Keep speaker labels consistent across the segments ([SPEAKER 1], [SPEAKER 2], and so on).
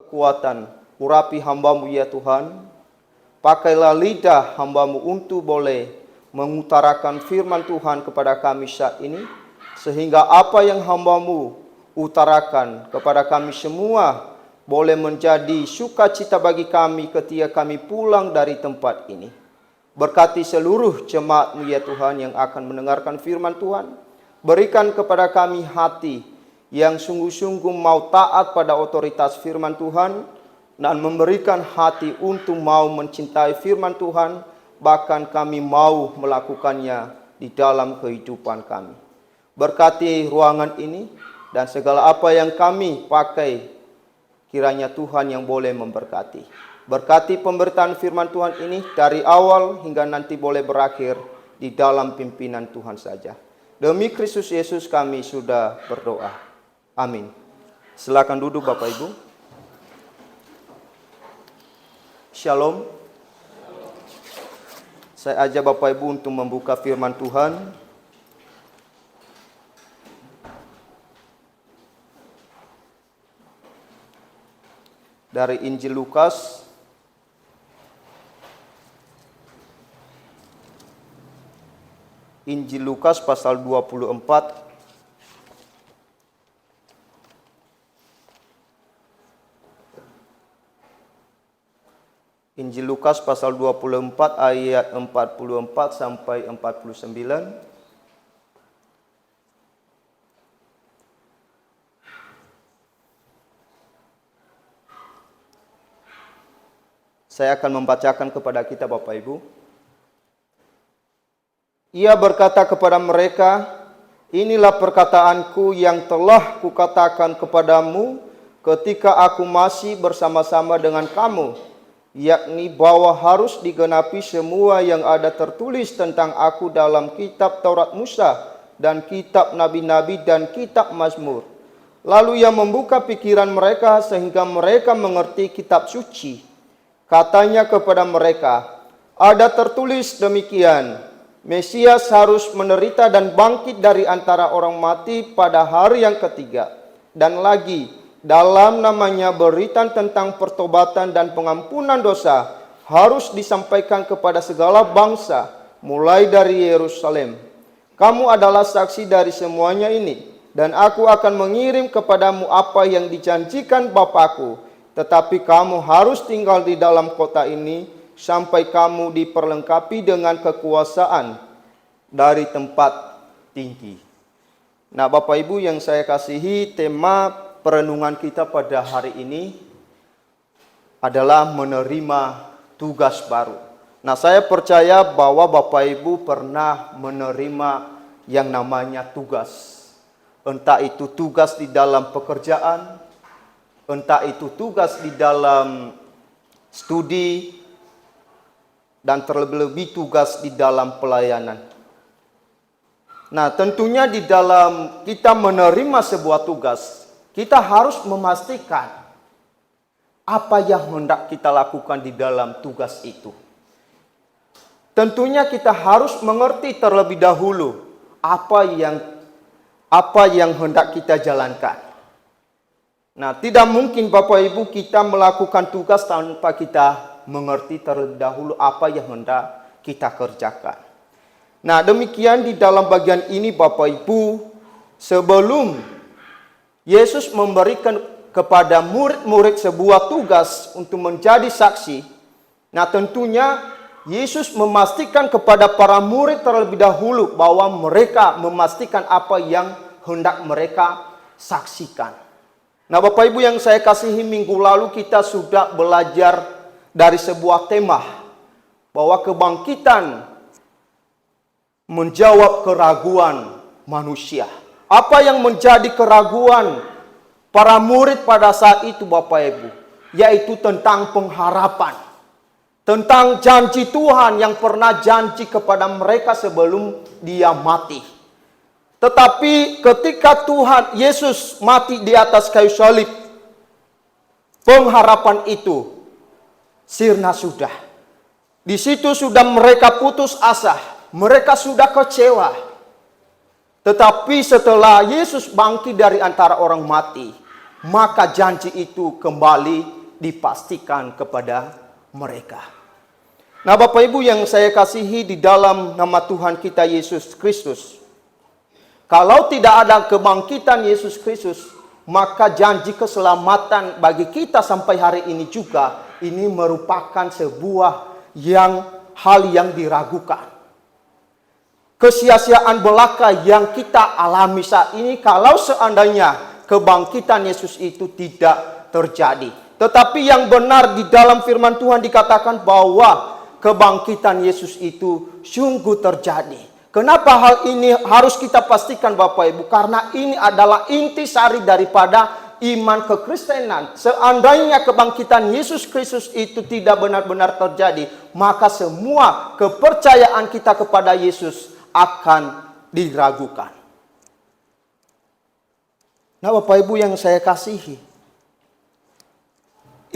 [SPEAKER 1] kekuatan. Urapi hamba-Mu ya Tuhan. Pakailah lidah hamba-Mu untuk boleh mengutarakan firman Tuhan kepada kami saat ini. Sehingga apa yang hamba-Mu utarakan kepada kami semua boleh menjadi sukacita bagi kami ketika kami pulang dari tempat ini. Berkati seluruh jemaat-Mu ya Tuhan yang akan mendengarkan firman Tuhan. Berikan kepada kami hati yang sungguh-sungguh mau taat pada otoritas firman Tuhan. Dan memberikan hati untuk mau mencintai firman Tuhan. Bahkan kami mau melakukannya di dalam kehidupan kami. Berkati ruangan ini dan segala apa yang kami pakai. Kiranya Tuhan yang boleh memberkati. Berkati pemberitaan firman Tuhan ini dari awal hingga nanti boleh berakhir di dalam pimpinan Tuhan saja. Demi Kristus Yesus kami sudah berdoa. Amin. Silakan duduk Bapak Ibu. Shalom. Saya ajak Bapak Ibu untuk membuka firman Tuhan. Dari Injil Lukas. Injil Lukas pasal 24. Injil Lukas pasal 24 ayat 44 sampai 49. Saya akan membacakan kepada kita Bapak Ibu. Ia berkata kepada mereka, inilah perkataanku yang telah kukatakan kepadamu ketika aku masih bersama-sama dengan kamu, yakni bahwa harus digenapi semua yang ada tertulis tentang aku dalam kitab Taurat Musa dan kitab Nabi-Nabi dan kitab Mazmur. Lalu ia membuka pikiran mereka sehingga mereka mengerti kitab suci. Katanya kepada mereka, ada tertulis demikian, Mesias harus menderita dan bangkit dari antara orang mati pada hari yang ketiga. Dan lagi, dalam namanya berita tentang pertobatan dan pengampunan dosa harus disampaikan kepada segala bangsa, mulai dari Yerusalem. Kamu adalah saksi dari semuanya ini, dan aku akan mengirim kepadamu apa yang dijanjikan Bapakku. Tetapi kamu harus tinggal di dalam kota ini sampai kamu diperlengkapi dengan kekuasaan dari tempat tinggi. Nah Bapak Ibu yang saya kasihi, tema perenungan kita pada hari ini adalah menerima tugas baru. Nah saya percaya bahwa Bapak Ibu pernah menerima yang namanya tugas. Entah itu tugas di dalam pekerjaan, entah itu tugas di dalam studi, dan terlebih-lebih tugas di dalam pelayanan. Nah tentunya di dalam kita menerima sebuah tugas, kita harus memastikan apa yang hendak kita lakukan di dalam tugas itu. Tentunya kita harus mengerti terlebih dahulu apa yang hendak kita jalankan. Nah, tidak mungkin Bapak Ibu kita melakukan tugas tanpa kita mengerti terlebih dahulu apa yang hendak kita kerjakan. Nah, demikian di dalam bagian ini Bapak Ibu, sebelum Yesus memberikan kepada murid-murid sebuah tugas untuk menjadi saksi, nah tentunya Yesus memastikan kepada para murid terlebih dahulu bahwa mereka memastikan apa yang hendak mereka saksikan. Nah Bapak Ibu yang saya kasihi, minggu lalu kita sudah belajar dari sebuah tema bahwa kebangkitan menjawab keraguan manusia. Apa yang menjadi keraguan para murid pada saat itu Bapak Ibu? Yaitu tentang pengharapan. Tentang janji Tuhan yang pernah janji kepada mereka sebelum dia mati. Tetapi ketika Tuhan Yesus mati di atas kayu salib, pengharapan itu sirna sudah. Di situ sudah mereka putus asa, mereka sudah kecewa. Tetapi setelah Yesus bangkit dari antara orang mati, maka janji itu kembali dipastikan kepada mereka. Nah, Bapak Ibu yang saya kasihi di dalam nama Tuhan kita Yesus Kristus, kalau tidak ada kebangkitan Yesus Kristus, maka janji keselamatan bagi kita sampai hari ini juga, ini merupakan sebuah hal yang diragukan. Kesia-siaan belaka yang kita alami saat ini kalau seandainya kebangkitan Yesus itu tidak terjadi. Tetapi yang benar di dalam firman Tuhan dikatakan bahwa kebangkitan Yesus itu sungguh terjadi. Kenapa hal ini harus kita pastikan Bapak Ibu? Karena ini adalah intisari daripada iman kekristenan. Seandainya kebangkitan Yesus Kristus itu tidak benar-benar terjadi, maka semua kepercayaan kita kepada Yesus akan diragukan. Nah, Bapak Ibu yang saya kasihi,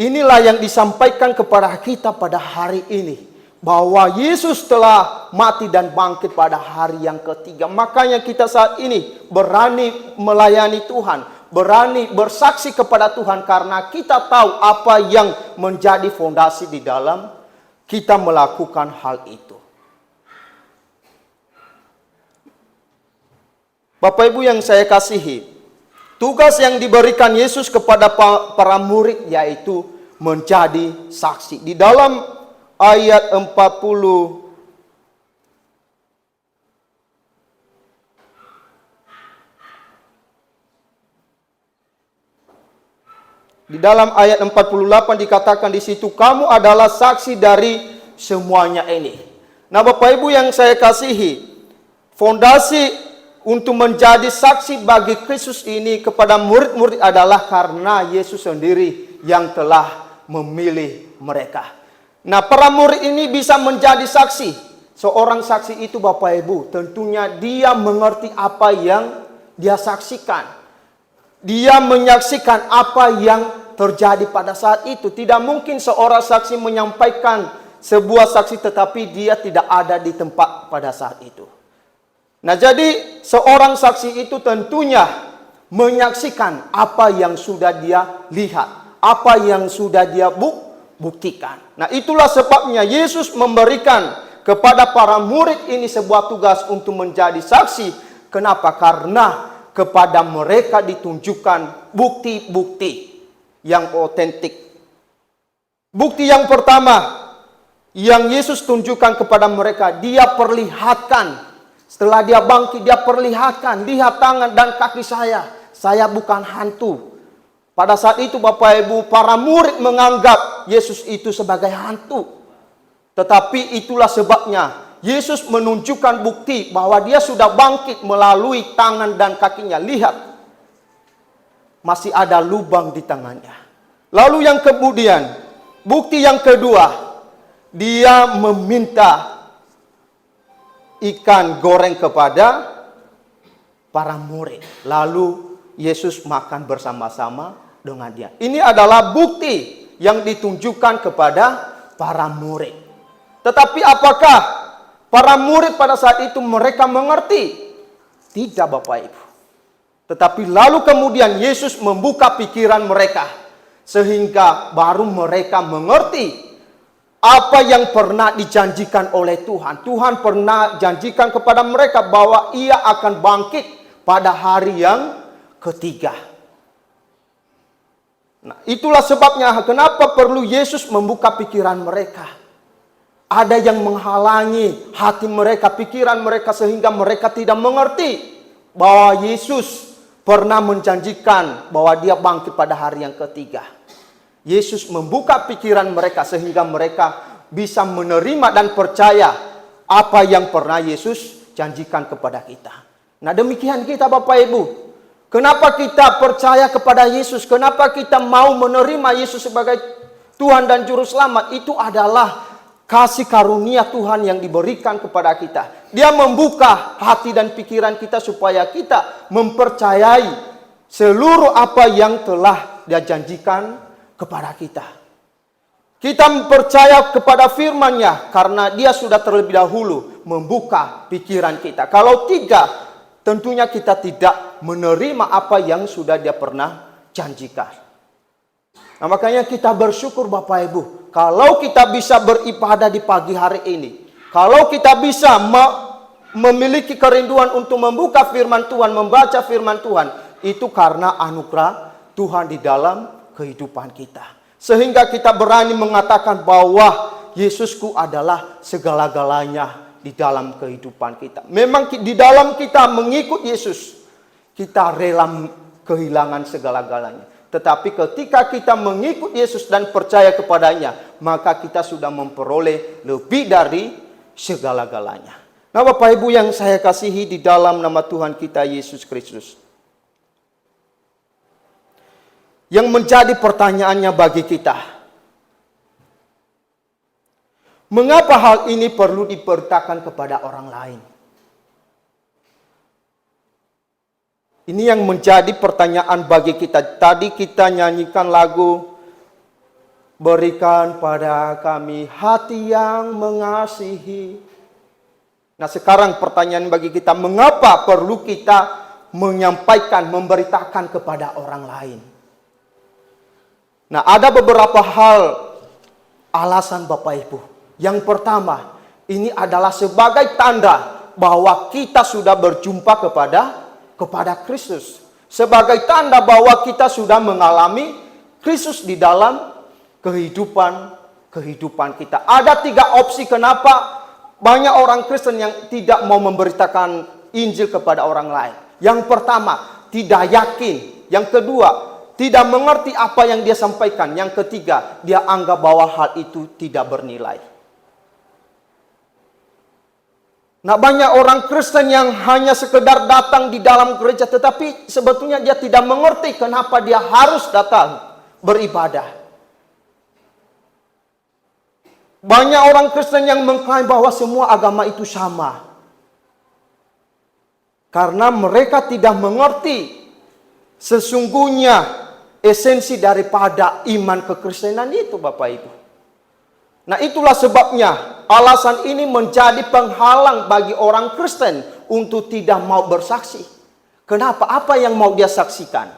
[SPEAKER 1] inilah yang disampaikan kepada kita pada hari ini, bahwa Yesus telah mati dan bangkit pada hari yang ketiga. Makanya kita saat ini berani melayani Tuhan, berani bersaksi kepada Tuhan, karena kita tahu apa yang menjadi fondasi di dalam kita melakukan hal itu. Bapak Ibu yang saya kasihi, tugas yang diberikan Yesus kepada para murid yaitu menjadi saksi. Di dalam ayat 40, di dalam ayat 48 dikatakan di situ, kamu adalah saksi dari semuanya ini. Nah, Bapak Ibu yang saya kasihi, fondasi untuk menjadi saksi bagi Kristus ini kepada murid-murid adalah karena Yesus sendiri yang telah memilih mereka. Nah, para murid ini bisa menjadi saksi. Seorang saksi itu Bapak Ibu, tentunya dia mengerti apa yang dia saksikan. Dia menyaksikan apa yang terjadi pada saat itu. Tidak mungkin seorang saksi menyampaikan sebuah saksi tetapi dia tidak ada di tempat pada saat itu. Nah, jadi seorang saksi itu tentunya menyaksikan apa yang sudah dia lihat, apa yang sudah dia buktikan. Nah, itulah sebabnya Yesus memberikan kepada para murid ini sebuah tugas untuk menjadi saksi. Kenapa? Karena kepada mereka ditunjukkan bukti-bukti yang otentik. Bukti yang pertama yang Yesus tunjukkan kepada mereka, dia perlihatkan. Setelah dia bangkit, dia perlihatkan, lihat tangan dan kaki saya bukan hantu. Pada saat itu Bapak Ibu, para murid menganggap Yesus itu sebagai hantu. Tetapi itulah sebabnya Yesus menunjukkan bukti bahwa dia sudah bangkit melalui tangan dan kakinya. Lihat, masih ada lubang di tangannya. Lalu yang kemudian, bukti yang kedua, dia meminta ikan goreng kepada para murid. Lalu Yesus makan bersama-sama dengan dia. Ini adalah bukti yang ditunjukkan kepada para murid. Tetapi apakah para murid pada saat itu mereka mengerti? Tidak Bapak Ibu. Tetapi lalu kemudian Yesus membuka pikiran mereka, sehingga baru mereka mengerti apa yang pernah dijanjikan oleh Tuhan. Tuhan pernah janjikan kepada mereka bahwa ia akan bangkit pada hari yang ketiga. Nah, itulah sebabnya kenapa perlu Yesus membuka pikiran mereka. Ada yang menghalangi hati mereka, pikiran mereka, sehingga mereka tidak mengerti bahwa Yesus pernah menjanjikan bahwa dia bangkit pada hari yang ketiga. Yesus membuka pikiran mereka sehingga mereka bisa menerima dan percaya apa yang pernah Yesus janjikan kepada kita. Nah, demikian kita Bapak Ibu. Kenapa kita percaya kepada Yesus? Kenapa kita mau menerima Yesus sebagai Tuhan dan Juru Selamat? Itu adalah kasih karunia Tuhan yang diberikan kepada kita. Dia membuka hati dan pikiran kita supaya kita mempercayai seluruh apa yang telah Dia janjikan kepada kita. Kita percaya kepada firman-Nya karena Dia sudah terlebih dahulu membuka pikiran kita. Kalau tidak, tentunya kita tidak menerima apa yang sudah Dia pernah janjikan. Nah, makanya kita bersyukur Bapak Ibu, kalau kita bisa beribadah di pagi hari ini, kalau kita bisa memiliki kerinduan untuk membuka firman Tuhan, membaca firman Tuhan, itu karena anugerah Tuhan di dalam kehidupan kita. Sehingga kita berani mengatakan bahwa Yesusku adalah segala-galanya di dalam kehidupan kita. Memang di dalam kita mengikut Yesus, kita rela kehilangan segala-galanya. Tetapi ketika kita mengikut Yesus dan percaya kepadanya, maka kita sudah memperoleh lebih dari segala-galanya. Nah Bapak Ibu yang saya kasihi di dalam nama Tuhan kita Yesus Kristus. Yang menjadi pertanyaannya bagi kita, mengapa hal ini perlu diberitakan kepada orang lain? Ini yang menjadi pertanyaan bagi kita. Tadi kita nyanyikan lagu, berikan pada kami hati yang mengasihi. Nah sekarang pertanyaan bagi kita, mengapa perlu kita menyampaikan, memberitakan kepada orang lain? Nah ada beberapa hal alasan Bapak Ibu. Yang pertama, ini adalah sebagai tanda bahwa kita sudah berjumpa kepada Kristus. Sebagai tanda bahwa kita sudah mengalami Kristus di dalam kehidupan kita. Ada 3 opsi kenapa banyak orang Kristen yang tidak mau memberitakan Injil kepada orang lain. Yang pertama, tidak yakin. Yang kedua, tidak mengerti apa yang dia sampaikan. Yang ketiga, dia anggap bahwa hal itu tidak bernilai. Nah banyak orang Kristen yang hanya sekedar datang di dalam gereja, tetapi sebetulnya dia tidak mengerti kenapa dia harus datang beribadah. Banyak orang Kristen yang mengklaim bahwa semua agama itu sama. Karena mereka tidak mengerti sesungguhnya esensi daripada iman kekristenan itu Bapak Ibu. Nah itulah sebabnya alasan ini menjadi penghalang bagi orang Kristen untuk tidak mau bersaksi. Kenapa? Apa yang mau dia saksikan?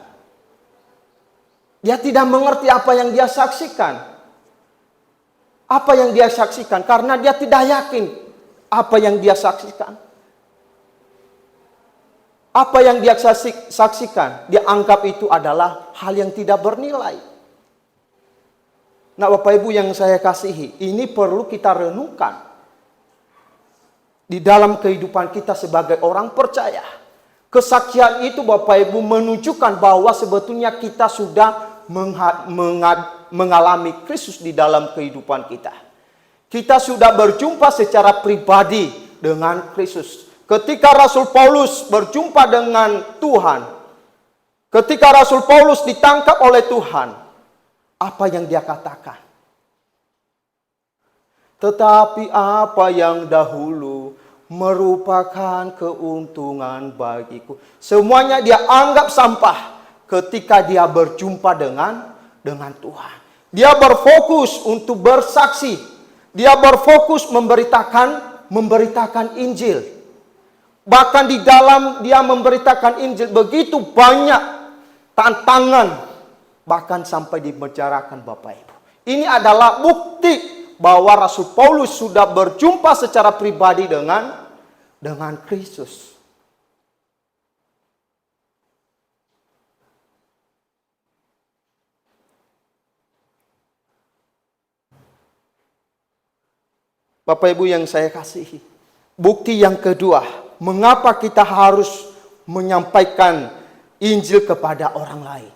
[SPEAKER 1] Dia tidak mengerti apa yang dia saksikan. Apa yang dia saksikan? Karena dia tidak yakin apa yang dia saksikan. Apa yang dia saksikan, dia anggap itu adalah hal yang tidak bernilai. Nah Bapak Ibu yang saya kasihi, ini perlu kita renungkan di dalam kehidupan kita sebagai orang percaya. Kesaksian itu Bapak Ibu menunjukkan bahwa sebetulnya kita sudah mengalami Kristus di dalam kehidupan kita. Kita sudah berjumpa secara pribadi dengan Kristus. Ketika Rasul Paulus berjumpa dengan Tuhan, ketika Rasul Paulus ditangkap oleh Tuhan, apa yang dia katakan? Tetapi apa yang dahulu merupakan keuntungan bagiku, semuanya dia anggap sampah ketika dia berjumpa dengan Tuhan. Dia berfokus untuk bersaksi. Dia berfokus memberitakan Injil. Bahkan di dalam dia memberitakan Injil begitu banyak tantangan, bahkan sampai dibicarakan Bapak Ibu. Ini adalah bukti bahwa Rasul Paulus sudah berjumpa secara pribadi dengan Kristus. Bapak Ibu yang saya kasihi, bukti yang kedua, mengapa kita harus menyampaikan Injil kepada orang lain?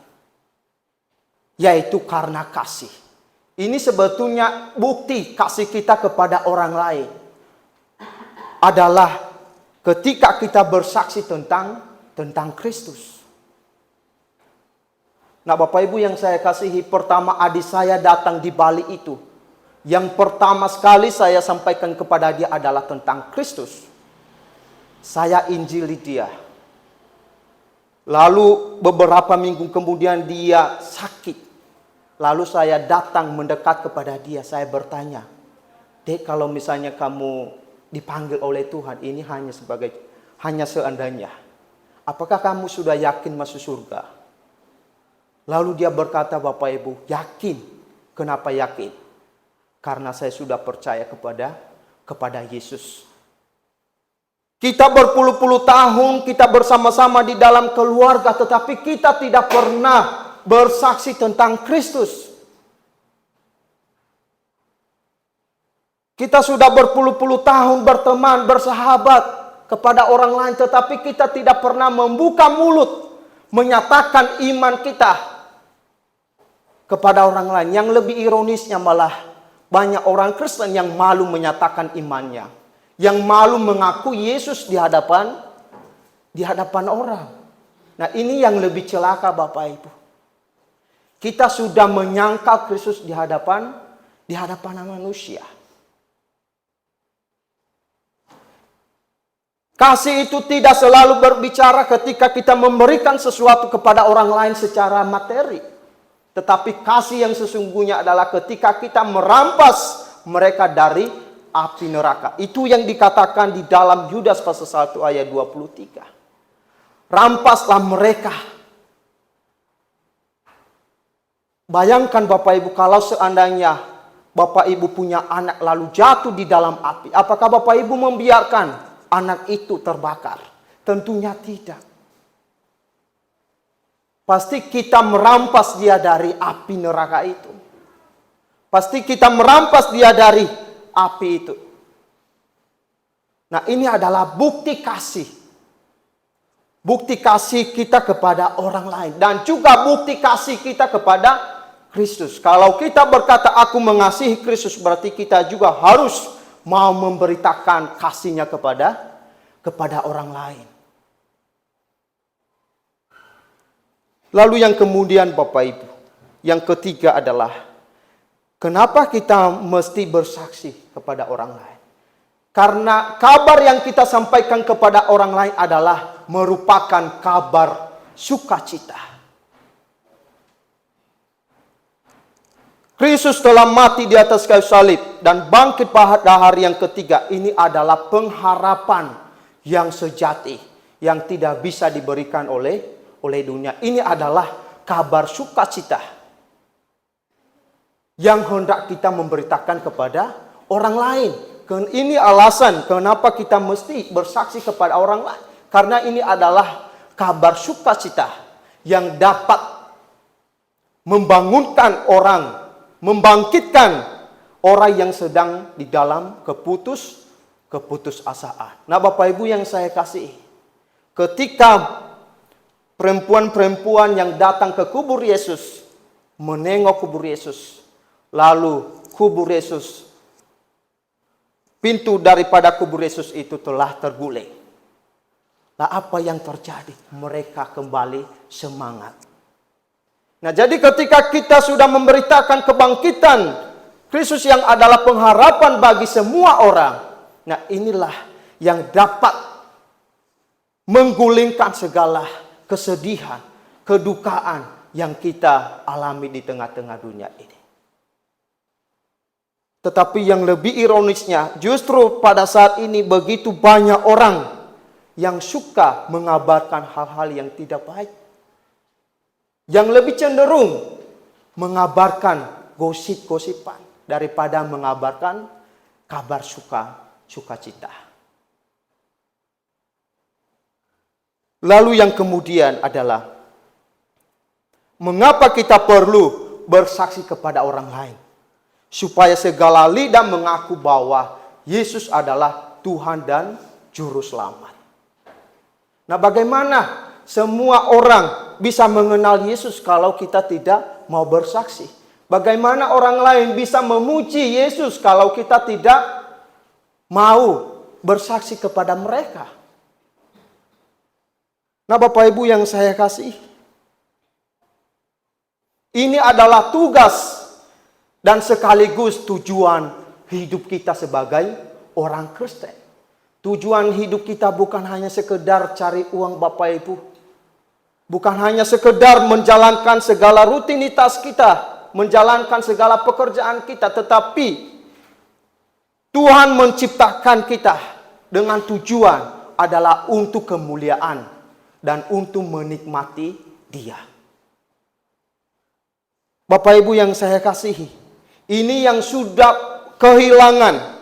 [SPEAKER 1] Yaitu karena kasih. Ini sebetulnya bukti kasih kita kepada orang lain. Adalah ketika kita bersaksi tentang Kristus. Nah Bapak Ibu yang saya kasihi, pertama adik saya datang di Bali itu. Yang pertama sekali saya sampaikan kepada dia adalah tentang Kristus. Saya injili dia. Lalu beberapa minggu kemudian dia sakit. Lalu saya datang mendekat kepada dia. Saya bertanya, Dek, kalau misalnya kamu dipanggil oleh Tuhan, ini hanya seandainya. Apakah kamu sudah yakin masuk surga? Lalu dia berkata, Bapak Ibu, yakin. Kenapa yakin? Karena saya sudah percaya kepada Yesus. Kita berpuluh-puluh tahun, kita bersama-sama di dalam keluarga, tetapi kita tidak pernah bersaksi tentang Kristus. Kita sudah berpuluh-puluh tahun berteman, bersahabat kepada orang lain, tetapi kita tidak pernah membuka mulut, menyatakan iman kita kepada orang lain. Yang lebih ironisnya malah banyak orang Kristen yang malu menyatakan imannya, yang malu mengaku Yesus di hadapan orang. Nah, ini yang lebih celaka, Bapak Ibu. Kita sudah menyangkal Kristus di hadapan manusia. Kasih itu tidak selalu berbicara ketika kita memberikan sesuatu kepada orang lain secara materi. Tetapi kasih yang sesungguhnya adalah ketika kita merampas mereka dari api neraka. Itu yang dikatakan di dalam Yudas pasal 1 ayat 23. Rampaslah mereka. Bayangkan Bapak Ibu, kalau seandainya Bapak Ibu punya anak lalu jatuh di dalam api, apakah Bapak Ibu membiarkan anak itu terbakar? Tentunya tidak. Pasti kita merampas dia dari api neraka itu. Pasti kita merampas dia dari api itu. Nah, ini adalah bukti kasih. Bukti kasih kita kepada orang lain. Dan juga bukti kasih kita kepada Kristus. Kalau kita berkata aku mengasihi Kristus, berarti kita juga harus mau memberitakan kasihnya kepada orang lain. Lalu yang kemudian Bapak Ibu, yang ketiga adalah kenapa kita mesti bersaksi kepada orang lain? Karena kabar yang kita sampaikan kepada orang lain adalah merupakan kabar sukacita. Kristus telah mati di atas kayu salib dan bangkit pada hari yang ketiga. Ini adalah pengharapan yang sejati yang tidak bisa diberikan oleh dunia. Ini adalah kabar sukacita yang hendak kita memberitakan kepada orang lain. Ini alasan kenapa kita mesti bersaksi kepada orang lain. Karena ini adalah kabar sukacita yang dapat membangunkan orang, membangkitkan orang yang sedang di dalam keputusasaan. Nah, Bapak Ibu yang saya kasih, ketika perempuan-perempuan yang datang ke kubur Yesus, menengok kubur Yesus, lalu kubur Yesus, pintu daripada kubur Yesus itu telah terguling. Nah, apa yang terjadi? Mereka kembali semangat. Nah, jadi ketika kita sudah memberitakan kebangkitan Kristus yang adalah pengharapan bagi semua orang, nah inilah yang dapat menggulingkan segala kesedihan, kedukaan yang kita alami di tengah-tengah dunia ini. Tetapi yang lebih ironisnya, justru pada saat ini begitu banyak orang yang suka mengabarkan hal-hal yang tidak baik. Yang lebih cenderung mengabarkan gosip-gosipan daripada mengabarkan kabar sukacita. Lalu yang kemudian adalah mengapa kita perlu bersaksi kepada orang lain? Supaya segala lidah mengaku bahwa Yesus adalah Tuhan dan Juru Selamat. Nah, bagaimana semua orang bisa mengenal Yesus kalau kita tidak mau bersaksi? Bagaimana orang lain bisa memuji Yesus kalau kita tidak mau bersaksi kepada mereka? Nah, Bapak Ibu yang saya kasih, ini adalah tugas dan sekaligus tujuan hidup kita sebagai orang Kristen. Tujuan hidup kita bukan hanya sekedar cari uang, Bapak Ibu. Bukan hanya sekedar menjalankan segala rutinitas kita, menjalankan segala pekerjaan kita, tetapi Tuhan menciptakan kita dengan tujuan adalah untuk kemuliaan dan untuk menikmati Dia. Bapak Ibu yang saya kasihi, ini yang sudah kehilangan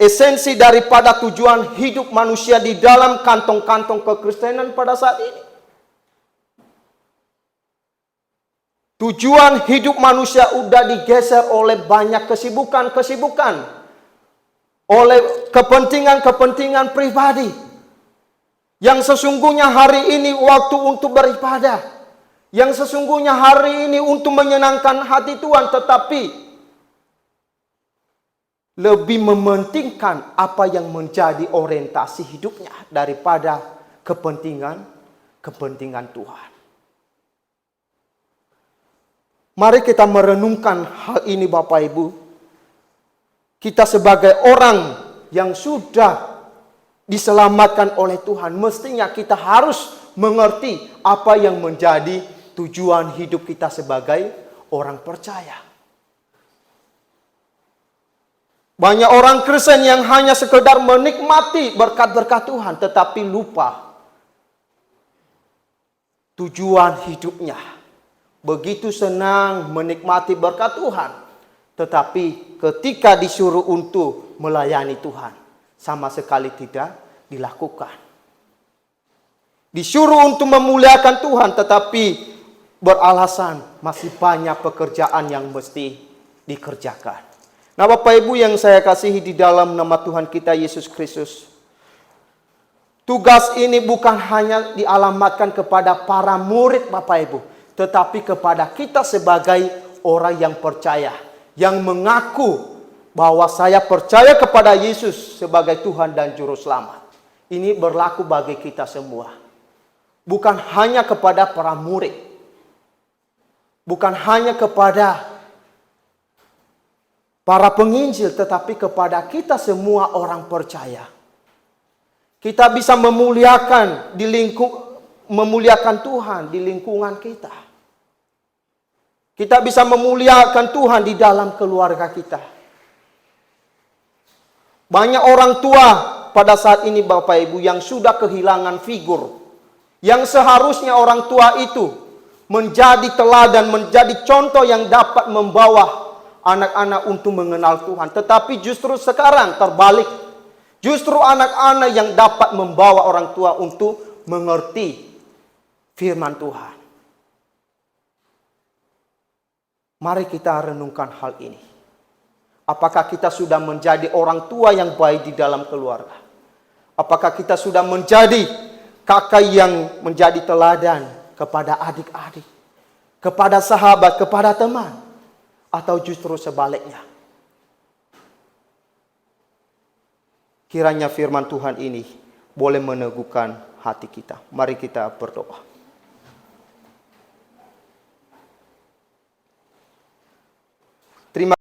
[SPEAKER 1] esensi daripada tujuan hidup manusia di dalam kantong-kantong kekristenan pada saat ini. Tujuan hidup manusia sudah digeser oleh banyak kesibukan-kesibukan, oleh kepentingan-kepentingan pribadi. Yang sesungguhnya hari ini waktu untuk beribadah, yang sesungguhnya hari ini untuk menyenangkan hati Tuhan, tetapi lebih mementingkan apa yang menjadi orientasi hidupnya daripada kepentingan Tuhan. Mari kita merenungkan hal ini Bapak Ibu. Kita sebagai orang yang sudah diselamatkan oleh Tuhan, mestinya kita harus mengerti apa yang menjadi tujuan hidup kita sebagai orang percaya. Banyak orang Kristen yang hanya sekedar menikmati berkat-berkat Tuhan, tetapi lupa tujuan hidupnya. Begitu senang menikmati berkat Tuhan, tetapi ketika disuruh untuk melayani Tuhan, sama sekali tidak dilakukan. Disuruh untuk memuliakan Tuhan, tetapi beralasan masih banyak pekerjaan yang mesti dikerjakan. Nah Bapak Ibu yang saya kasihi di dalam nama Tuhan kita Yesus Kristus, tugas ini bukan hanya dialamatkan kepada para murid Bapak Ibu, tetapi kepada kita sebagai orang yang percaya, yang mengaku bahwa saya percaya kepada Yesus sebagai Tuhan dan Juru Selamat. Ini berlaku bagi kita semua. Bukan hanya kepada para murid, bukan hanya kepada para penginjil, tetapi kepada kita semua orang percaya. Kita bisa memuliakan Tuhan di lingkungan kita. Kita bisa memuliakan Tuhan di dalam keluarga kita. Banyak orang tua pada saat ini Bapak Ibu yang sudah kehilangan figur. Yang seharusnya orang tua itu menjadi teladan, menjadi contoh yang dapat membawa anak-anak untuk mengenal Tuhan. Tetapi justru sekarang terbalik. Justru anak-anak yang dapat membawa orang tua untuk mengerti firman Tuhan. Mari kita renungkan hal ini. Apakah kita sudah menjadi orang tua yang baik di dalam keluarga? Apakah kita sudah menjadi kakak yang menjadi teladan kepada adik-adik, kepada sahabat, kepada teman? Atau justru sebaliknya? Kiranya firman Tuhan ini boleh meneguhkan hati kita. Mari kita berdoa. Terima